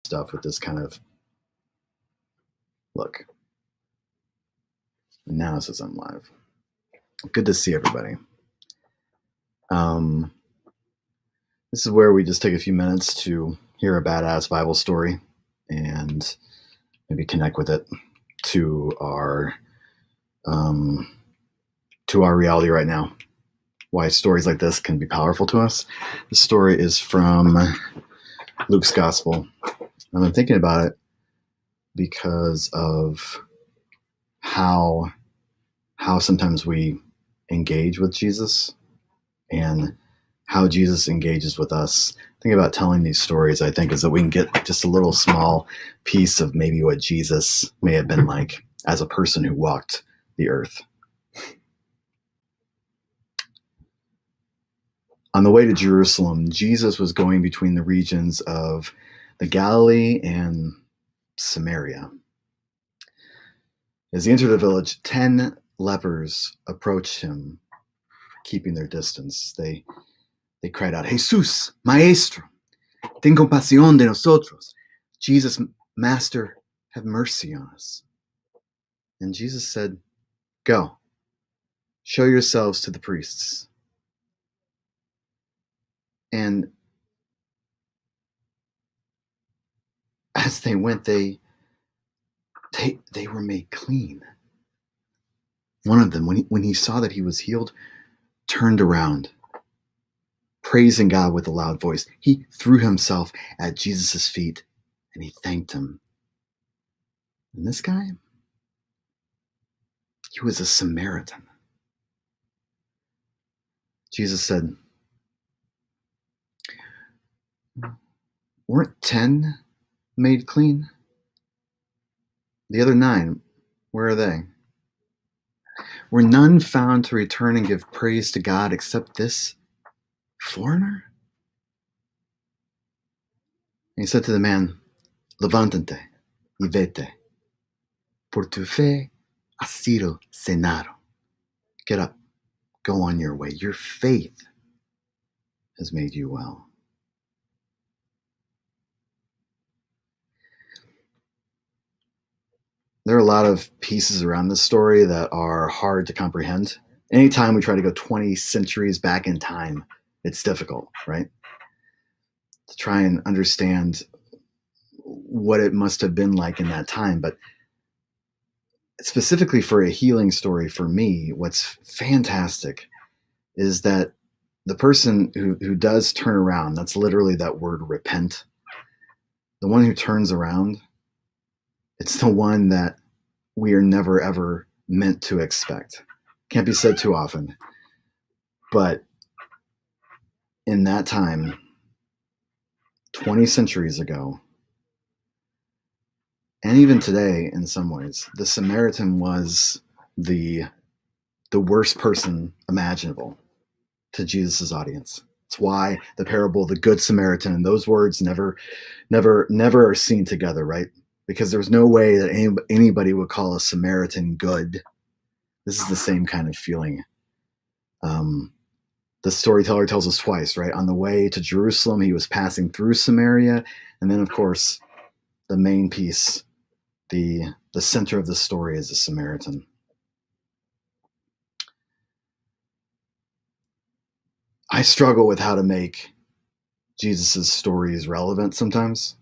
stuff with this kind of look. And now it says I'm live. Good to see everybody. This is where we just take a few minutes to hear a badass Bible story and maybe connect with it to our reality right now. Why stories like this can be powerful to us. This story is from Luke's Gospel. I've been thinking about it because of how sometimes we engage with Jesus and how Jesus engages with us. Think about telling these stories, I think, is that we can get just a little small piece of maybe what Jesus may have been like as a person who walked the earth. On the way to Jerusalem, Jesus was going between the regions of the Galilee and Samaria. As he entered the village, 10 lepers approached him, keeping their distance. They cried out, "Jesús, Maestro, ten compasión de nosotros." Jesus, Master, have mercy on us. And Jesus said, "Go, show yourselves to the priests." And as they went, they were made clean. One of them, when he saw that he was healed, turned around, praising God with a loud voice. He threw himself at Jesus' feet and he thanked him. And this guy, he was a Samaritan. Jesus said, "Weren't 10 made clean? The other 9, where are they? Were none found to return and give praise to God except this foreigner?" And he said to the man, "Levántate y vete, por tu fe has sido sanado." Get up, go on your way. Your faith has made you well. There are a lot of pieces around this story that are hard to comprehend. Anytime we try to go 20 centuries back in time, it's difficult, right? To try and understand what it must have been like in that time. But specifically for a healing story for me, what's fantastic is that the person who does turn around, that's literally that word repent, the one who turns around, it's the one that we are never ever meant to expect. Can't be said too often. But in that time, 20 centuries ago, and even today in some ways, the Samaritan was the worst person imaginable to Jesus' audience. It's why the parable of the Good Samaritan and those words never are seen together, right? Because there's no way that anybody would call a Samaritan good. This is the same kind of feeling. The storyteller tells us twice, right? On the way to Jerusalem, he was passing through Samaria. And then, of course, the main piece, the center of the story is the Samaritan. I struggle with how to make Jesus' stories relevant sometimes.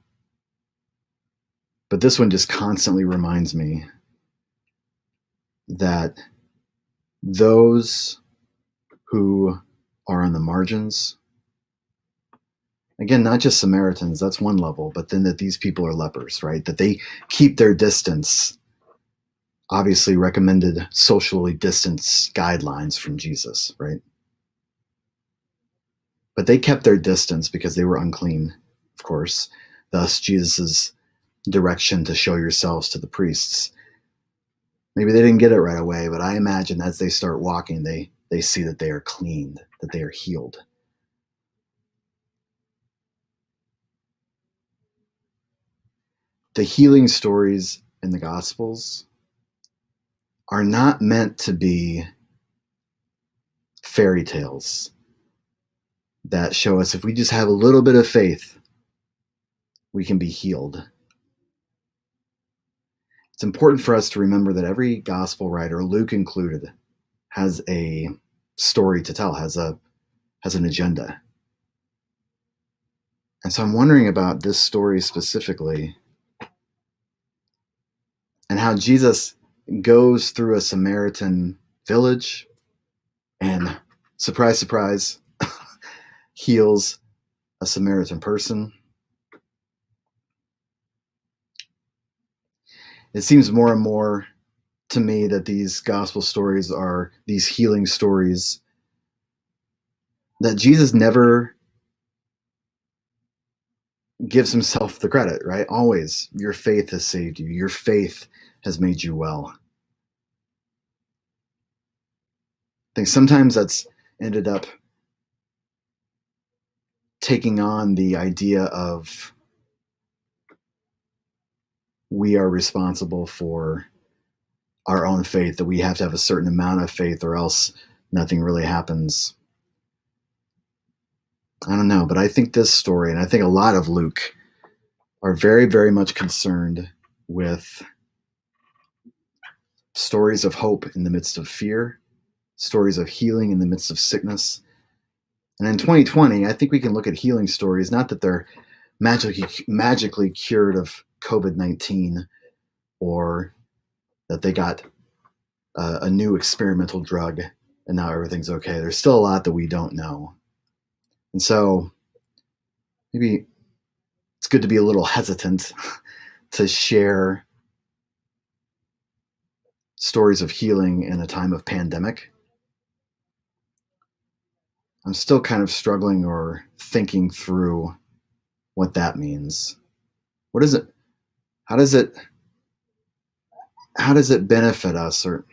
But this one just constantly reminds me that those who are on the margins, again, not just Samaritans, that's one level, but then that these people are lepers, right? That they keep their distance, obviously recommended socially distance guidelines from Jesus, right? But they kept their distance because they were unclean, of course. Thus, Jesus' direction to show yourselves to the priests. Maybe they didn't get it right away, but I imagine as they start walking, they see that they are cleaned, that they are healed. The healing stories in the Gospels are not meant to be fairy tales that show us if we just have a little bit of faith, we can be healed. It's important for us to remember that every gospel writer, Luke included, has a story to tell, has an agenda. And so I'm wondering about this story specifically and how Jesus goes through a Samaritan village and, surprise, surprise, heals a Samaritan person. It seems more and more to me that these gospel stories are these healing stories that Jesus never gives himself the credit, right? Always, your faith has saved you. Your faith has made you well. I think sometimes that's ended up taking on the idea of we are responsible for our own faith, that we have to have a certain amount of faith or else nothing really happens. I don't know, but I think this story, and I think a lot of Luke, are very, very much concerned with stories of hope in the midst of fear, stories of healing in the midst of sickness. And in 2020, I think we can look at healing stories, not that they're magically cured of COVID-19 or that they got a new experimental drug and now everything's okay. There's still a lot that we don't know. And so maybe it's good to be a little hesitant to share stories of healing in a time of pandemic. I'm still kind of struggling or thinking through what that means. What is it? How does it benefit us? Or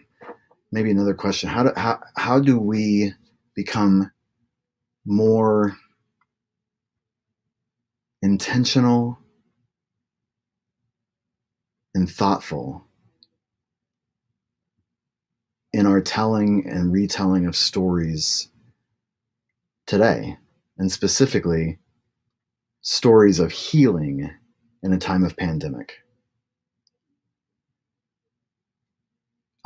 maybe another question, how do we become more intentional and thoughtful in our telling and retelling of stories today, and specifically stories of healing in a time of pandemic?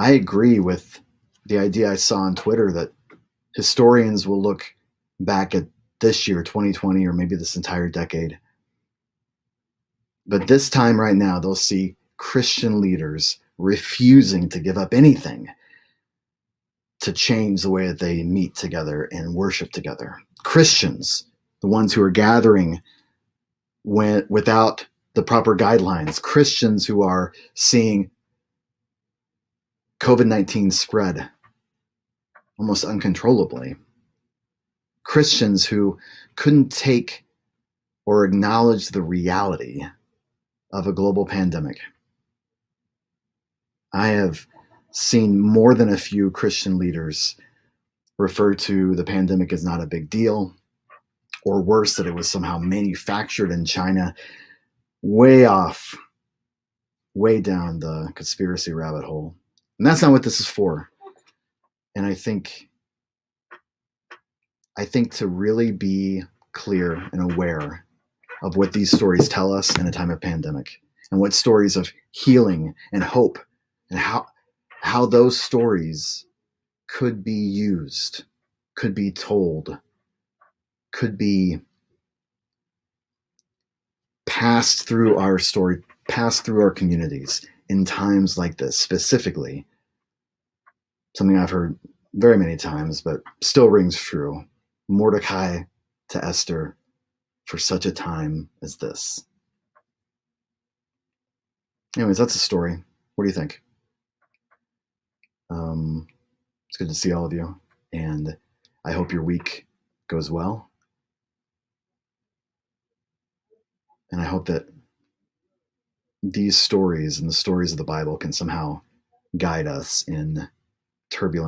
I agree with the idea I saw on Twitter that historians will look back at this year, 2020, or maybe this entire decade, but this time right now, they'll see Christian leaders refusing to give up anything to change the way that they meet together and worship together. Christians, the ones who are gathering without the proper guidelines, Christians who are seeing COVID-19 spread almost uncontrollably, Christians who couldn't take or acknowledge the reality of a global pandemic. I have seen more than a few Christian leaders refer to the pandemic as not a big deal, or worse, that it was somehow manufactured in China. Way off, way down the conspiracy rabbit hole. And that's not what this is for. And I think to really be clear and aware of what these stories tell us in a time of pandemic, and what stories of healing and hope, and how those stories could be used, could be told, could be passed through our story, passed through our communities in times like this. Specifically, something I've heard very many times, but still rings true: Mordecai to Esther for such a time as this. Anyways, that's a story. What do you think? It's good to see all of you, and I hope your week goes well. And I hope that these stories and the stories of the Bible can somehow guide us in turbulent